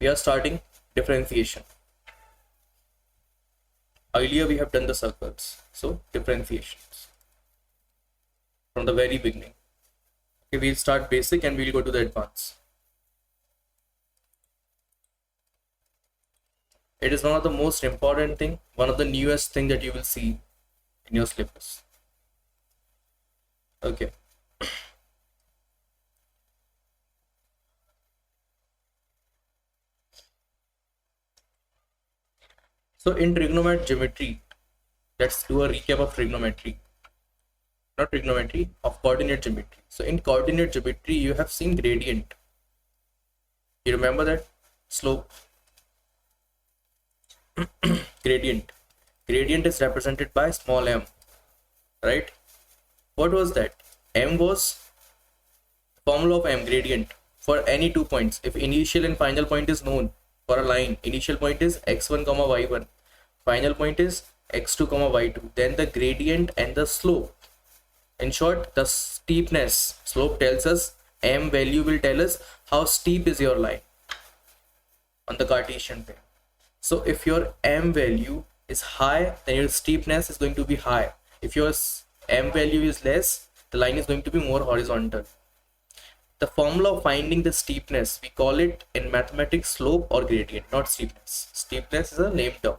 we are starting differentiation. Earlier we have done the circles, so differentiations from the very beginning. Okay, we'll start basic and we'll go to the advanced. It is one of the most important thing, one of the newest thing that you will see in your syllabus. Okay. So in trigonometric geometry, let's do a recap of trigonometry. Not trigonometry, of coordinate geometry. So in coordinate geometry, you have seen gradient. You remember that? Slope. Gradient. Gradient is represented by small m, right? What was that? M was formula of m, gradient, for any 2 points. If initial and final point is known for a line, initial point is x1 comma y1, final point is x2 comma y2, then the gradient and the slope, in short the steepness, slope tells us, m value will tell us how steep is your line on the Cartesian plane. So if your m value is high, then your steepness is going to be high. If your m value is less, the line is going to be more horizontal. The formula of finding the steepness, we call it in mathematics slope or gradient, not steepness. Steepness is a name term.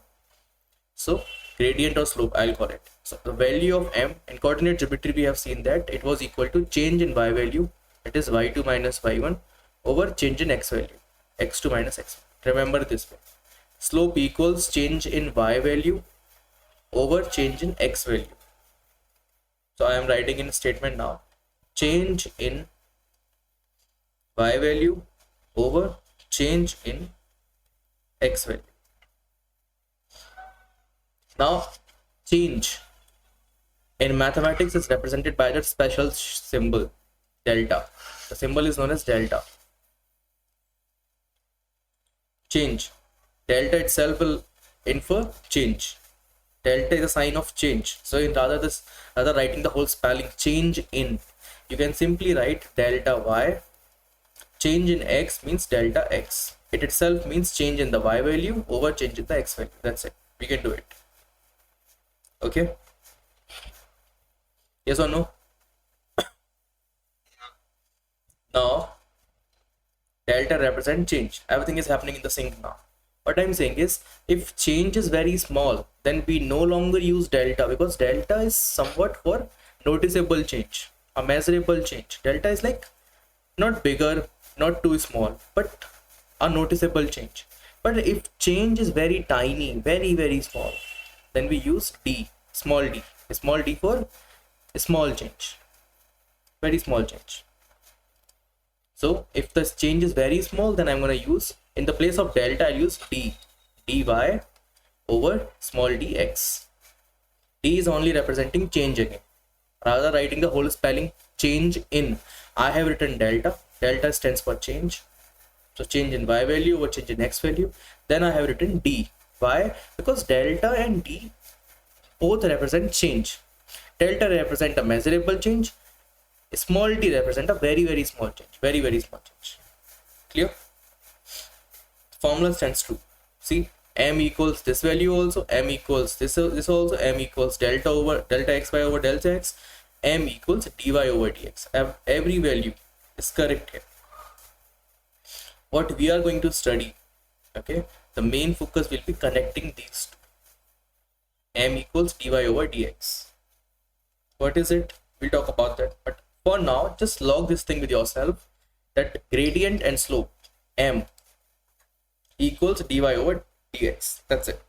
So gradient or slope, I'll call it. So the value of m in coordinate geometry, we have seen that it was equal to change in y value, that is y2 minus y1, over change in x value, x2 minus x1. Remember this way. Slope equals change in y value over change in x value. So I am writing in statement now, change in y value over change in x value. Now change in mathematics is represented by that special symbol delta. The symbol is known as delta. Change, delta itself will infer change. Delta is a sign of change. So in rather writing the whole spelling change in, you can simply write delta y. Change in x means delta x. It itself means change in the y value over change in the x value. That's it. We can do it. Okay. Yes or no? Now delta represents change. Everything is happening in the sync now. What I'm saying is, if change is very small, then we no longer use delta, because delta is somewhat for noticeable change, a measurable change. Delta is like not bigger, not too small, but a noticeable change. But if change is very tiny, very small, then we use d, small d for small change, very small change. So if the change is very small, then I'm going to use, in the place of delta, I'll use dy over small dx. D is only representing change again. Rather writing the whole spelling change in, I have written delta. Delta stands for change. So change in y value over change in x value. Then I have written d. Why? Because delta and d both represent change. Delta represent a measurable change. Small d represent a very small change. Very small change. Clear? Formula stands true. See, m equals this value also, m equals this also, m equals delta xy over delta x, m equals dy over dx. Every value is correct here. What we are going to study, okay, the main focus will be connecting these two. M equals dy over dx. What is it? We'll talk about that. But for now, just log this thing with yourself, that gradient and slope m equals dy over dx. That's it.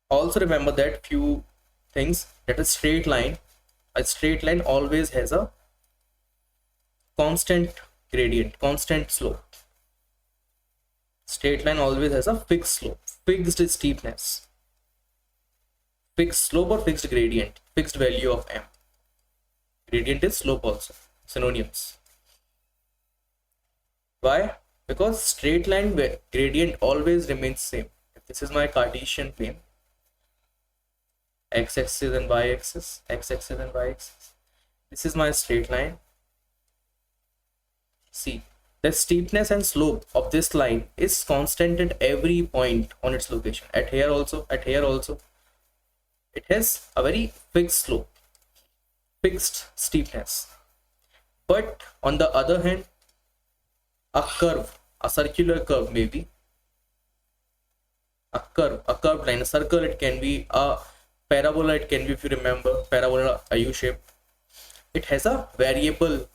Also remember that few things, that a straight line always has a constant gradient, constant slope. Straight line always has a fixed slope, fixed steepness, fixed slope or fixed gradient, fixed value of m. Gradient is slope also, synonyms. Why? Because straight line gradient always remains same. If this is my Cartesian plane, x-axis and y-axis, x-axis and y-axis, This is my straight line. See, the steepness and slope of this line is constant at every point on its location. At here also, at here also. It has a very fixed slope, fixed steepness. But on the other hand, a curve, a circular curve maybe, a curved line, a circle, it can be a parabola, it can be, if you remember, parabola, a U shape. It has a variable.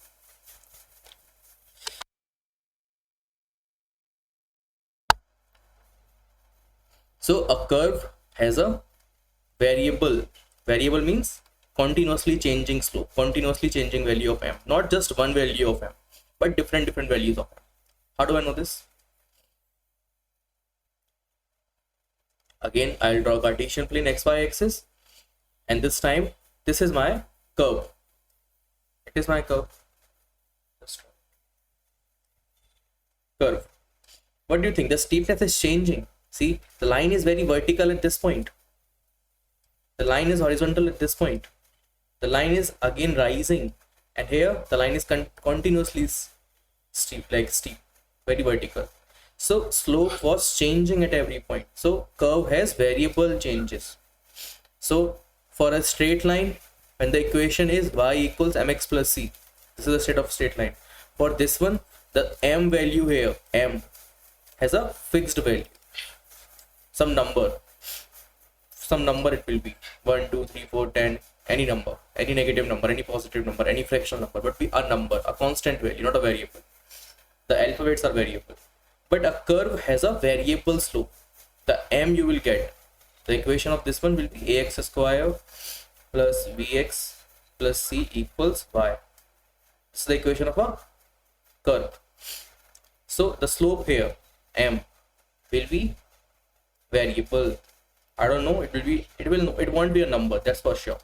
So a curve has a variable. Variable means continuously changing slope, continuously changing value of m, not just one value of m, but different values of m. How do I know this? Again, I'll draw Cartesian plane xy axis, and this time this is my curve. It is my curve. Curve. What do you think? The steepness is changing. See, the line is very vertical at this point. The line is horizontal at this point. The line is again rising, and here the line is continuously steep, like steep, very vertical. So slope was changing at every point. So curve has variable changes. So for a straight line, when the equation is y equals mx plus c, this is the state of straight line. For this one, the m value here, m, has a fixed value, some number it will be 1 2 3 4 10, any number, any negative number, any positive number, any fractional number, but be a number, a constant value, not a variable. The alphabets are variable, but a curve has a variable slope. The m you will get, the equation of this one will be ax square plus bx plus c equals y. This is the equation of a curve. So the slope here, m, will be variable. I don't know, it won't be a number, that's for sure.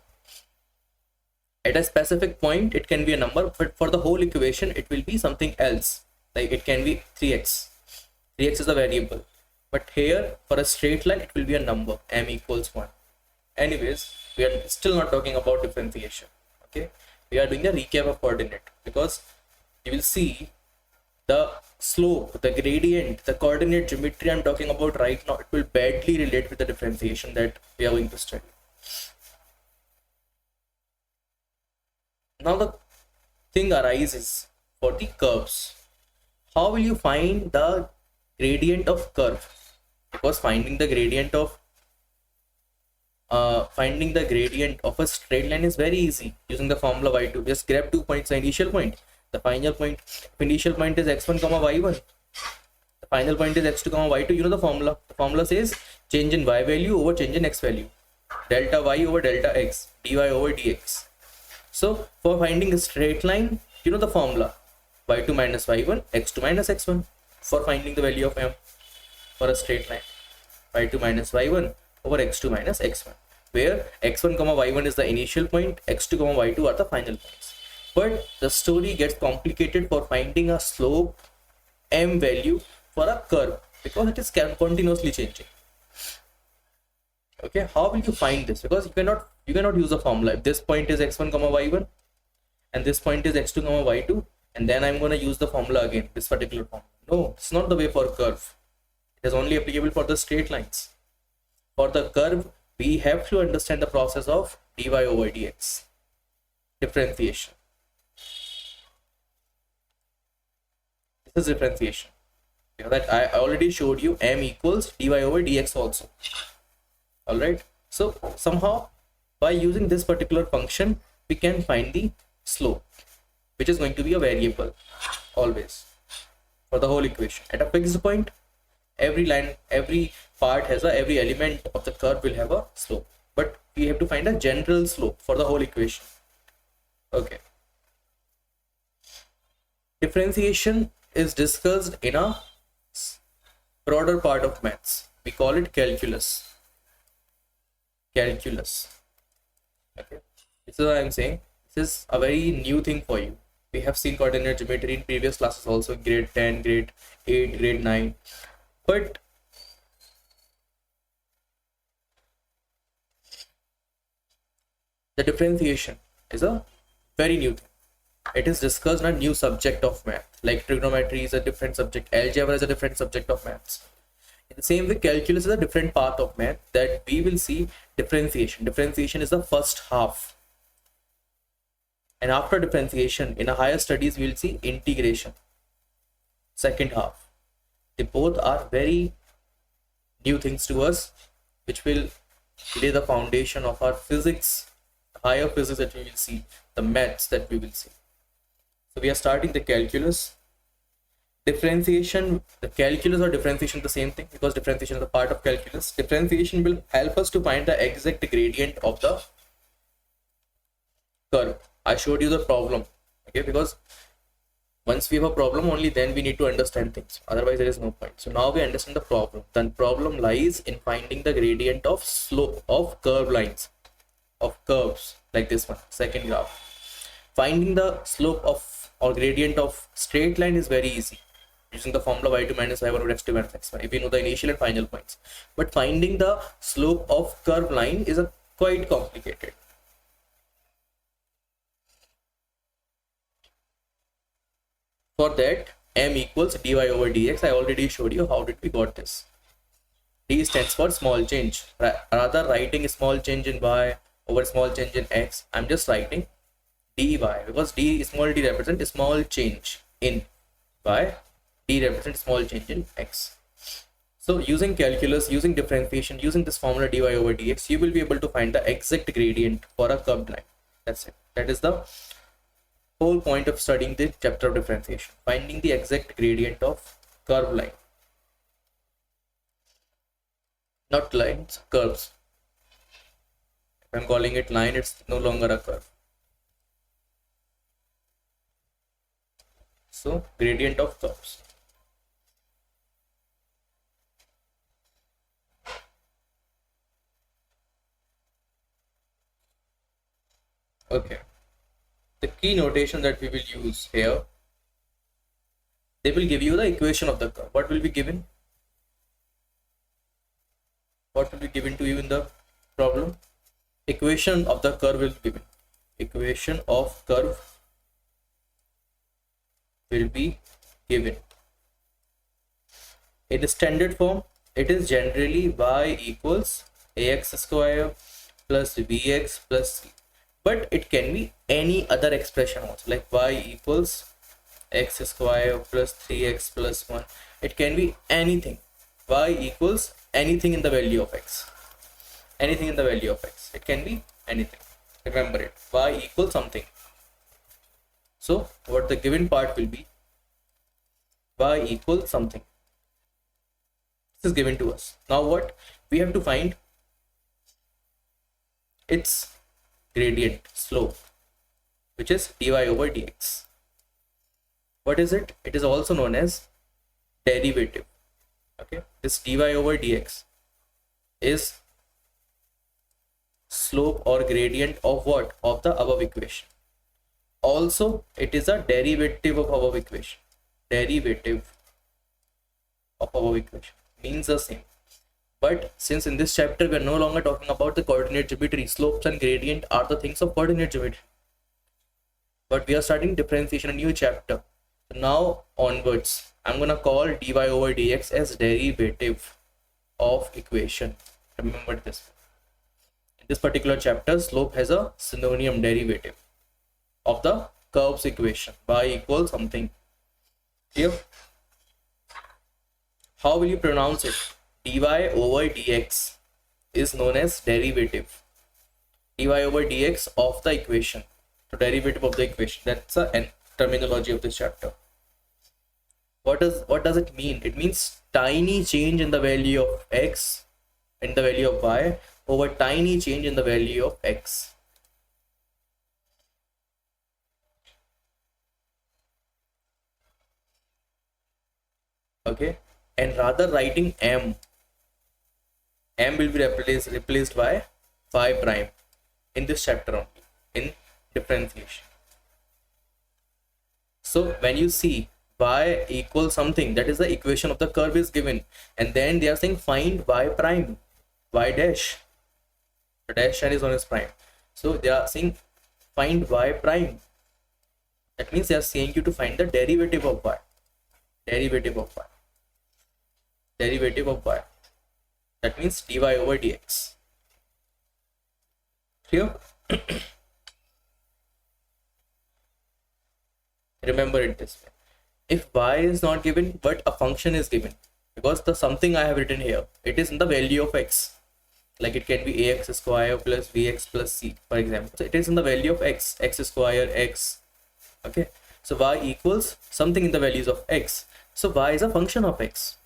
At a specific point it can be a number, but for the whole equation it will be something else, like it can be 3x. 3x is a variable, but here for a straight line it will be a number, m equals 1. Anyways, we are still not talking about differentiation. Okay, we are doing a recap of coordinate, because you will see the slope, the gradient, the coordinate geometry I'm talking about right now, it will badly relate with the differentiation that we are going to study. Now the thing arises for the curves. How will you find the gradient of curve? Because finding the gradient of a straight line is very easy using the formula y2. Just grab 2 points, the initial point, the final point. If initial point is x1 comma y1, the final point is x2 comma y2. You know the formula. The formula says change in y value over change in x value, delta y over delta x, dy over dx. So for finding a straight line, you know the formula, y2 minus y1, x2 minus x1. For finding the value of m for a straight line, y2 minus y1 over x2 minus x1, where x1 comma y1 is the initial point, x2 comma y2 are the final points. But the story gets complicated for finding a slope m value for a curve, because it is continuously changing. Okay, how will you find this? Because you cannot use a formula. If this point is x1 comma y1 and this point is x2 comma y2, and then I'm going to use the formula again, this particular formula. No, it's not the way for curve. It is only applicable for the straight lines. For the curve, we have to understand the process of dy over dx, differentiation. This is differentiation. You know that I already showed you m equals dy over dx also. All right. So somehow by using this particular function, we can find the slope, which is going to be a variable always for the whole equation. At a fixed point, every line, every part has every element of the curve will have a slope, but we have to find a general slope for the whole equation. Okay. Differentiation is discussed in a broader part of maths. We call it calculus. Calculus. Okay. This is what I'm saying. This is a very new thing for you. We have seen coordinate geometry in previous classes also, grade 10, grade 8, grade 9. But the differentiation is a very new thing. It is discussed in a new subject of math. Like trigonometry is a different subject, algebra is a different subject of maths. In the same way, calculus is a different part of math that we will see differentiation. Differentiation is the first half. And after differentiation, in a higher studies, we will see integration, second half. They both are very new things to us, which will lay the foundation of our physics, higher physics that we will see, the maths that we will see. So we are starting the calculus. Differentiation, the calculus or differentiation the same thing, because differentiation is a part of calculus. Differentiation will help us to find the exact gradient of the curve. I showed you the problem, okay, because once we have a problem, only then we need to understand things, otherwise there is no point. So now we understand the problem. Then problem lies in finding the gradient of slope of curve lines, of curves like this one, second graph. Finding the slope of or gradient of straight line is very easy, using the formula y2 minus y1 over x2 minus x1, if we know the initial and final points. But finding the slope of curve line is quite complicated. For that, m equals dy over dx. I already showed you how did we got this. D stands for small change. Rather writing small change in y over small change in x, I'm just writing dy, because d small d represents small change in y, d represents small change in x. So using calculus, using differentiation, using this formula dy over dx, you will be able to find the exact gradient for a curved line. That's it. That is the whole point of studying this chapter of differentiation, finding the exact gradient of curved line. Not lines, curves. If I'm calling it line, it's no longer a curve. So gradient of curves. Okay. The key notation that we will use here, they will give you the equation of the curve. What will be given? What will be given to you in the problem? Equation of the curve will be given. Equation of curve will be given. In the standard form, it is generally y equals ax square plus bx plus c. But it can be any other expression also, like y equals x square plus 3x plus 1. It can be anything. Y equals anything in the value of x. Anything in the value of x. It can be anything. Remember it. Y equals something. So what the given part will be, y equals something. This is given to us. Now what we have to find, its gradient, slope, which is dy over dx. What is it? It is also known as derivative. Okay, this dy over dx is slope or gradient of what? Of the above equation. Also, it is a derivative of above equation. Derivative of above equation means the same. But since in this chapter we are no longer talking about the coordinate geometry, slopes and gradient are the things of coordinate geometry. But we are starting differentiation, a new chapter. So now onwards, I'm gonna call dy over dx as derivative of equation. Remember this. In this particular chapter, slope has a synonym, derivative of the curve's equation. Y equals something. Here, how will you pronounce it? Dy over dx is known as derivative. Dy over dx of the equation. So derivative of the equation. That's a terminology of this chapter. What does it mean? It means tiny change in the value of x, in the value of y, over tiny change in the value of x. Okay, and rather writing m will be replaced by phi prime in this chapter only, in differentiation. So when you see y equals something, that is the equation of the curve is given, and then they are saying find y prime, y dash. The dash sign is known as prime. So they are saying find y prime. That means they are saying you to find the derivative of y. Derivative of y. Derivative of y. That means dy over dx. Clear? Remember it this way. If y is not given but a function is given, because the something I have written here, it is in the value of x. Like it can be ax square plus bx plus c, for example. So it is in the value of x, x square, x. Okay. So y equals something in the values of x. So y is a function of x.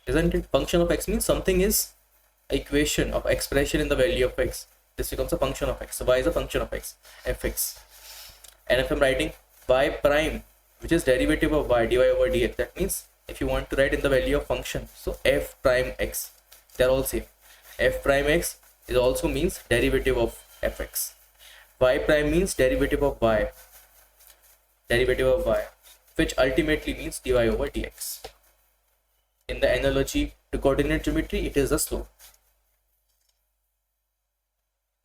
Isn't it? Function of x means something is equation of expression in the value of x. This becomes a function of x. So y is a function of x, fx. And if I'm writing y prime, which is derivative of y, dy over dx, that means if you want to write in the value of function, so f prime x, they're all same. F prime x is also means derivative of fx. Y prime means derivative of y, which ultimately means dy over dx. In the analogy to coordinate geometry, it is the slope.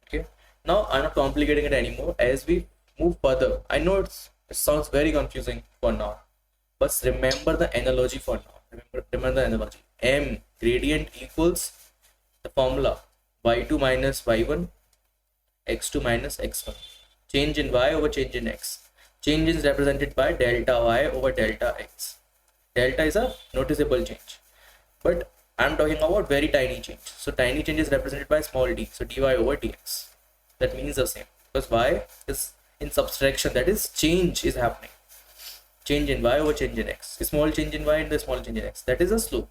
Okay. Now I'm not complicating it anymore. As we move further, I know it sounds very confusing for now, but remember the analogy for now. Remember the analogy. M gradient equals the formula y2 minus y1, x2 minus x1. Change in y over change in x. Change is represented by delta y over delta x. Delta is a noticeable change, but I'm talking about very tiny change. So tiny change is represented by small d. So dy over dx. That means the same, because y is in subtraction, that is change is happening. Change in y over change in x. A small change in y and the small change in x. That is a slope.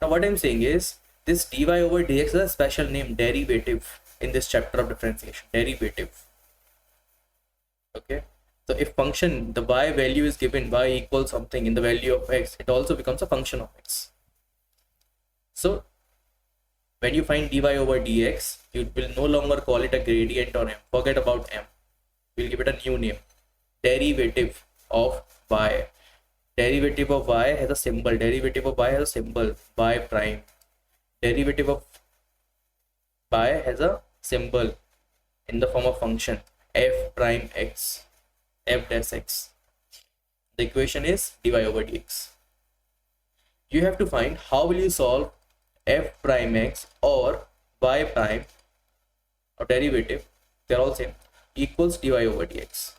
Now what I'm saying is this dy over dx is a special name, derivative, in this chapter of differentiation. Derivative. Okay. So if function, the y value is given, y equals something in the value of x, it also becomes a function of x. So when you find dy over dx, you will no longer call it a gradient or m. Forget about m. We'll give it a new name. Derivative of y. Derivative of y has a symbol. Derivative of y has a symbol, y prime. Derivative of y has a symbol in the form of function, f prime x, f dash x. The equation is dy over dx. You have to find how will you solve f prime x or y prime or derivative, they're all same, equals dy over dx.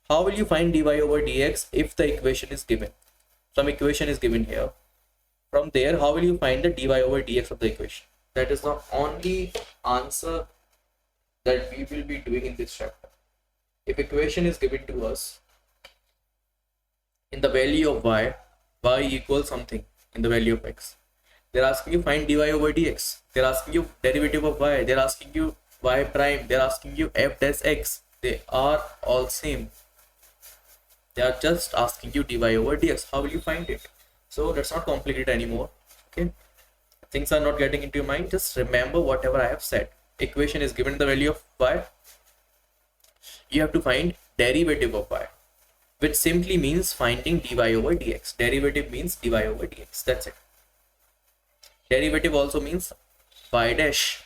How will you find dy over dx if the equation is given? Some equation is given here. From there, how will you find the dy over dx of the equation? That is the only answer that we will be doing in this chapter. If equation is given to us in the value of y equals something in the value of x, they're asking you find dy over dx. They're asking you derivative of y. They're asking you y prime. They're asking you f dash x. They are all same. They are just asking you dy over dx. How will you find it? So let's not complicate it anymore. Okay, things are not getting into your mind. Just remember whatever I have said. Equation is given the value of y. You have to find derivative of y, which simply means finding dy over dx. Derivative means dy over dx. That's it. Derivative also means y dash.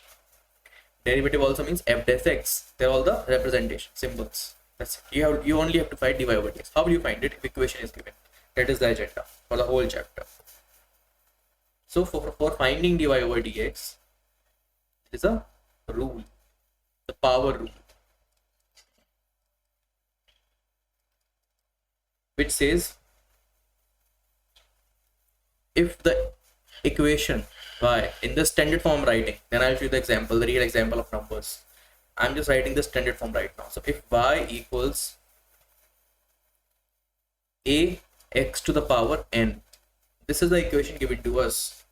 Derivative also means f dash x. They're all the representation symbols. That's it. You only have to find dy over dx. How will you find it if equation is given? That is the agenda for the whole chapter. So for finding dy over dx, it is a rule, the power rule, which says if the equation y in the standard form writing, then I'll show you the example, the real example of numbers. I'm just writing the standard form right now. So if y equals a x to the power n, this is the equation given to us.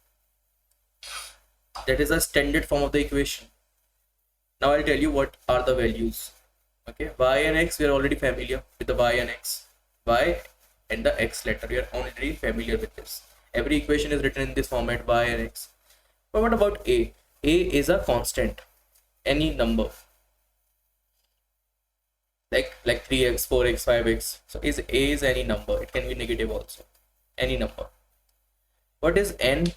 That is a standard form of the equation. Now I'll tell you what are the values. Okay, y and x, we are already familiar with the y and x. Y and the x letter, we are already familiar with this. Every equation is written in this format, y and x. But what about a? A is a constant, any number, like 3x, 4x, 5x. So is a is any number. It can be negative also, any number. What is n?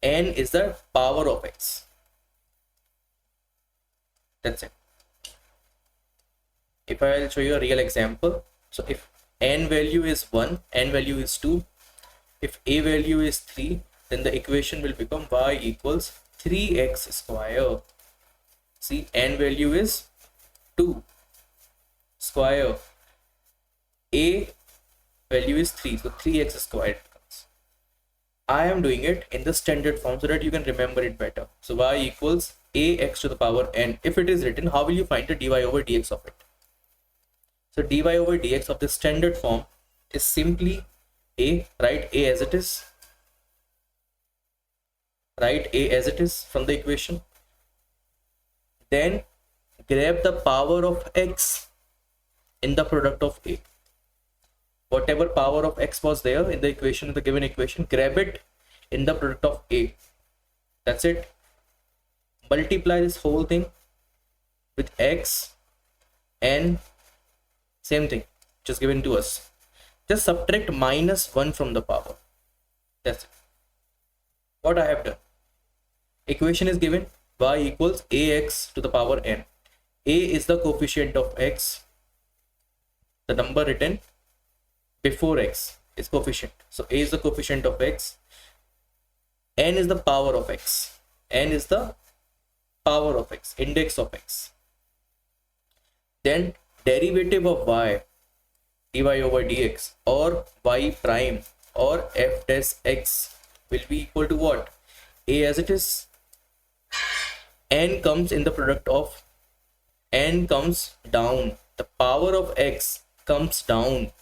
N is the power of x. That's it. if I'll show you a real example. So if n value is 1, n value is 2, if a value is 3, then the equation will become y equals 3x square. See, n value is 2 square, a value is 3, so 3x squared becomes. I am doing it in the standard form so that you can remember it better. So y equals ax to the power n. If it is written, how will you find the dy over dx of it? So dy over dx of the standard form is simply a, write a as it is, write a as it is from the equation, then grab the power of x in the product of a. Whatever power of x was there in the equation, in the given equation, grab it in the product of a. That's it. Multiply this whole thing with x, n, same thing, just given to us. Just subtract -1 from the power. That's it. What I have done. Equation is given, y equals ax to the power n. A is the coefficient of x. The number written before x is coefficient. So a is the coefficient of x. N is the power of x. N is the power of x, index of x. Then derivative of y, dy over dx, or y prime or f dash x will be equal to what? A as it is. N comes in the product of, n comes down. The power of x comes down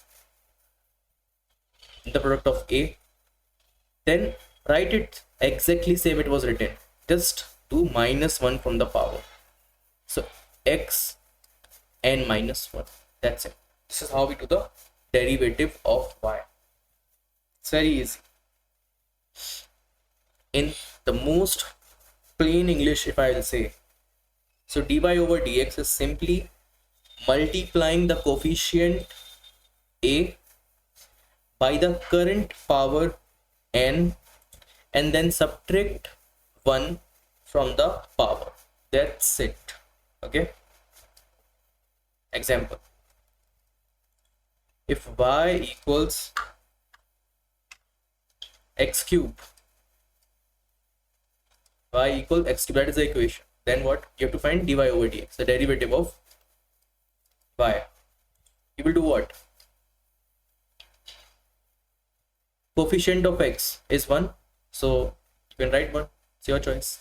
in the product of a. Then write it exactly same it was written. Just do -1 from the power. So x n -1. That's it. This is how we do the derivative of y. It's very easy. In the most plain English, if I will say, so dy over dx is simply multiplying the coefficient a by the current power n and then subtract 1 from the power. That's it. Okay. Example. If y equals x cube, y equals x cube, that is the equation. Then what? You have to find dy over dx, the derivative of y. You will do what? Coefficient of x is 1, so you can write 1. It's your choice.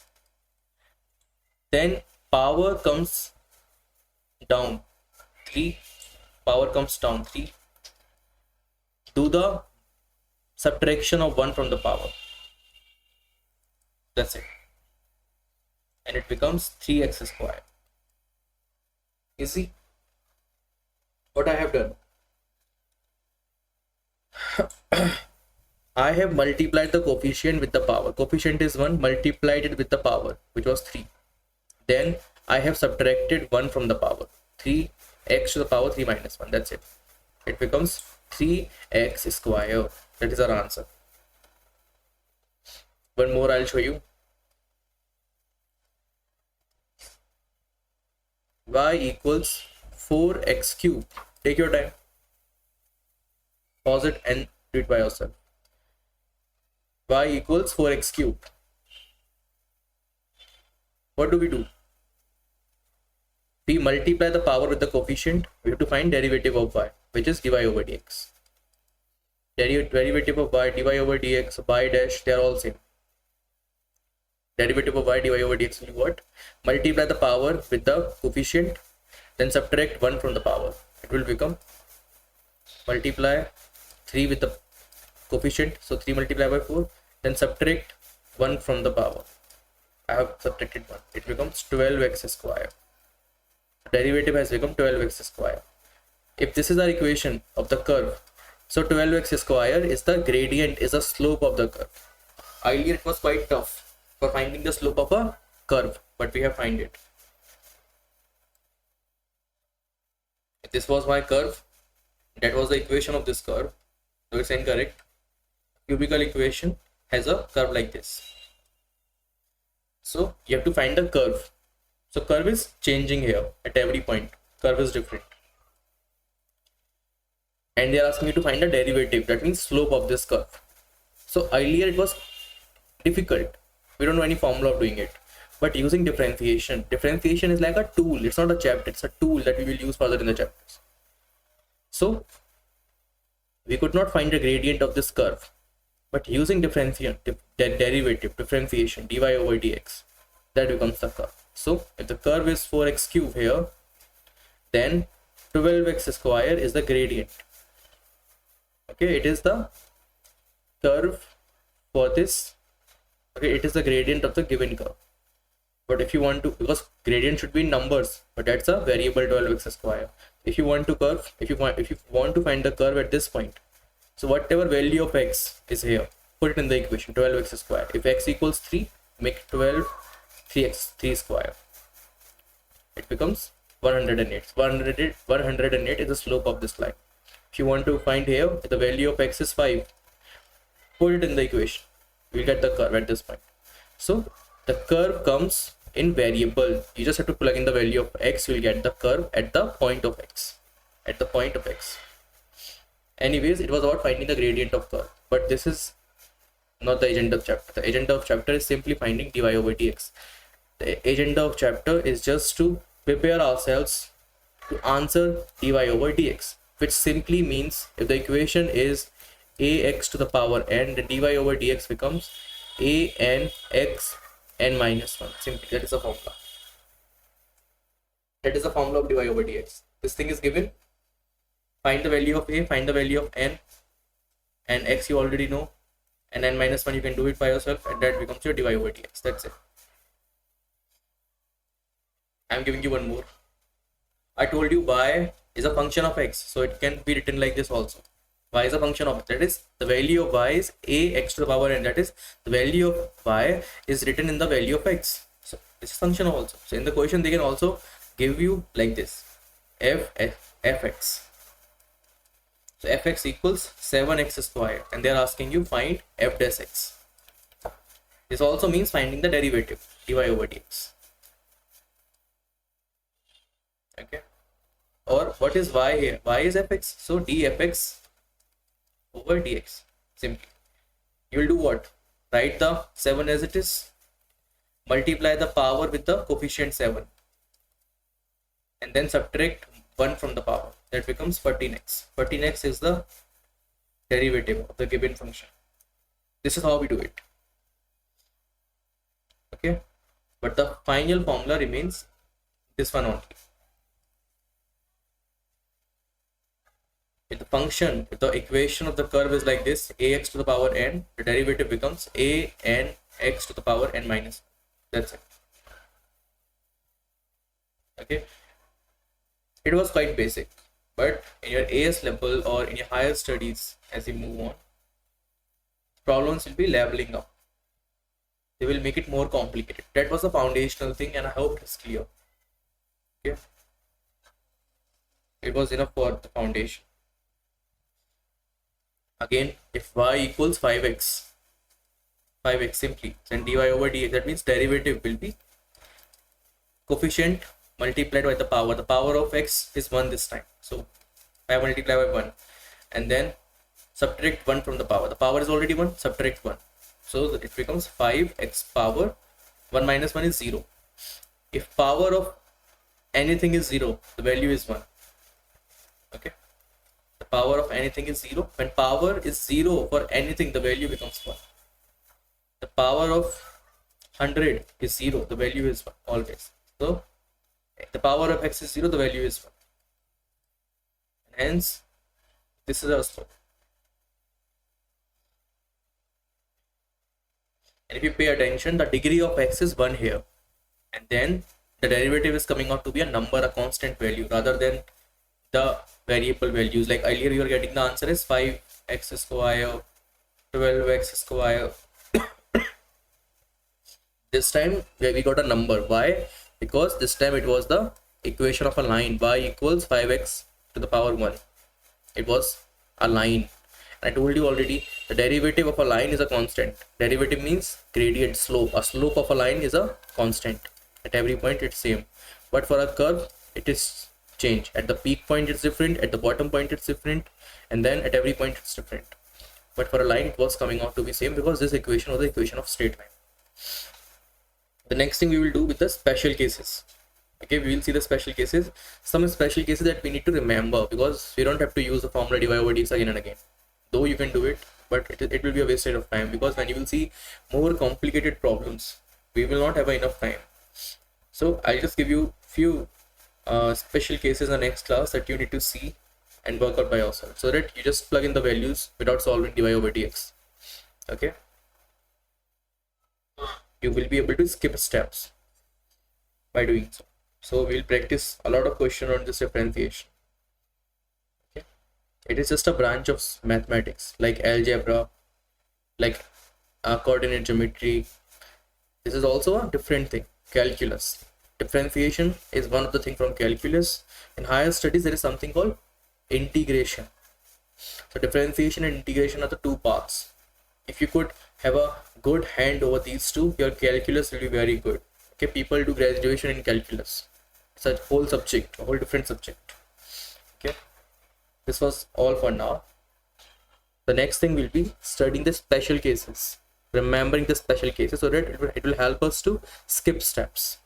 Then power comes down 3, power comes down 3. Do the subtraction of 1 from the power. That's it. And it becomes 3x squared. Easy. What I have done? I have multiplied the coefficient with the power. Coefficient is 1, multiplied it with the power, which was 3. Then I have subtracted 1 from the power. 3x to the power 3 minus 1. That's it. It becomes 3x square. That is our answer. One more I'll show you. Y equals 4x cube. Take your time. Pause it and do it by yourself. Y equals 4x cube. What do? We multiply the power with the coefficient. We have to find derivative of y, which is dy over dx. Derivative of y, dy over dx, y dash, they are all same. Derivative of y, dy over dx will be what? Multiply the power with the coefficient, then subtract 1 from the power. It will become multiply 3 with the coefficient, so 3 multiplied by 4, then subtract 1 from the power. I have subtracted 1. It becomes 12x square. Derivative has become 12x square. If this is our equation of the curve, so 12x square is the gradient, is the slope of the curve. Earlier it was quite tough for finding the slope of a curve, but we have find it. If this was my curve, that was the equation of this curve, so it's incorrect. Cubical equation has a curve like this. So you have to find the curve. So curve is changing here at every point. Curve is different. and they are asking you to find the derivative, that means slope of this curve. So earlier it was difficult, we don't know any formula of doing it, but using differentiation is like a tool, it's not a chapter, it's a tool that we will use further in the chapters. So we could not find the gradient of this curve, but using differentiation, differentiation, dy over dx, that becomes the curve. So if the curve is 4x cube here, then 12x square is the gradient. Okay, it is the curve for this. Okay, it is the gradient of the given curve. But if you want to, because gradient should be in numbers, but that's a variable 12x square. If you want to find the curve at this point, so whatever value of x is here, put it in the equation, 12x square. If x equals 3, make 12 3 square. It becomes 108. 108 is the slope of this line. If you want to find here, the value of x is 5, put it in the equation. We'll get the curve at this point. So the curve comes in variable. You just have to plug in the value of x, you will get the curve at the point of x. At the point of x. Anyways, it was about finding the gradient of curve, but this is not the agenda of chapter. The agenda of chapter is simply finding dy over dx. The agenda of chapter is just to prepare ourselves to answer dy over dx, which simply means if the equation is ax to the power n, then dy over dx becomes a n x n minus 1. Simply, that is the formula. That is the formula of dy over dx. This thing is given. Find the value of a, find the value of n, and x you already know, and n minus 1 you can do it by yourself, and that becomes your dy over dx. That's it. I'm giving you one more. I told you y is a function of x, so it can be written like this also. Y is a function of, that is the value of y is ax to the power n, that is the value of y is written in the value of x. So this is function also. So in the question they can also give you like this, fx. So fx equals 7x square, and they are asking you find f dash x. This also means finding the derivative, dy over dx. Okay, or what is y here? Y is fx, so dfx over dx. Simply you will do what? Write the 7 as it is, multiply the power with the coefficient 7, and then subtract 1 from the power. That becomes 14x. 14x is the derivative of the given function. This is how we do it. Okay, but the final formula remains this one only. If the function, if the equation of the curve is like this, ax to the power n, the derivative becomes a n x to the power n minus 1. That's it. Okay, it was quite basic, but in your AS level or in your higher studies, as you move on, problems will be leveling up. They will make it more complicated. That was the foundational thing, and I hope it's clear. Okay, it was enough for the foundation. Again, if y equals 5x simply, then dy over dx, that means derivative will be coefficient multiplied by the power. The power of x is 1 this time, so 5 multiplied by 1, and then subtract 1 from the power. The power is already 1, subtract 1, so it becomes 5x power 1 minus 1 is 0. If power of anything is 0, the value is 1. Okay, the power of anything is 0. When power is 0 for anything, the value becomes 1. The power of 100 is 0, the value is 1 always. So the power of x is 0, the value is 1. And hence, this is our slope. And if you pay attention, the degree of x is 1 here. And then the derivative is coming out to be a number, a constant value, rather than the variable values. Like earlier, you are getting the answer is 5x square, 12x square. This time we got a number. Why? Because this time it was the equation of a line. Y equals 5x to the power 1. It was a line. I told you already, the derivative of a line is a constant. Derivative means gradient, slope. A slope of a line is a constant. At every point it's same. But for a curve, it is change. At the peak point it's different, at the bottom point it's different, and then at every point it's different. But for a line it was coming out to be same because this equation was the equation of straight line. The next thing we will do with the special cases. Okay, we will see the special cases, some special cases that we need to remember, because we don't have to use the formula divide over dx again and again. Though you can do it, but it will be a wasted of time, because when you will see more complicated problems, we will not have enough time. So I'll just give you few special cases in the next class that you need to see and work out by yourself, so that you just plug in the values without solving divide over dx. Okay, you will be able to skip steps by doing so. So we'll practice a lot of questions on this differentiation. Okay, it is just a branch of mathematics like algebra, like coordinate geometry. This is also a different thing, calculus. Differentiation is one of the things from calculus. In higher studies there is something called integration. So differentiation and integration are the two parts. If you could have a good hand over these two, your calculus will be very good. Okay, people do graduation in calculus. It's a whole subject, a whole different subject. Okay, this was all for now. The next thing will be studying the special cases, remembering the special cases, so that it will help us to skip steps.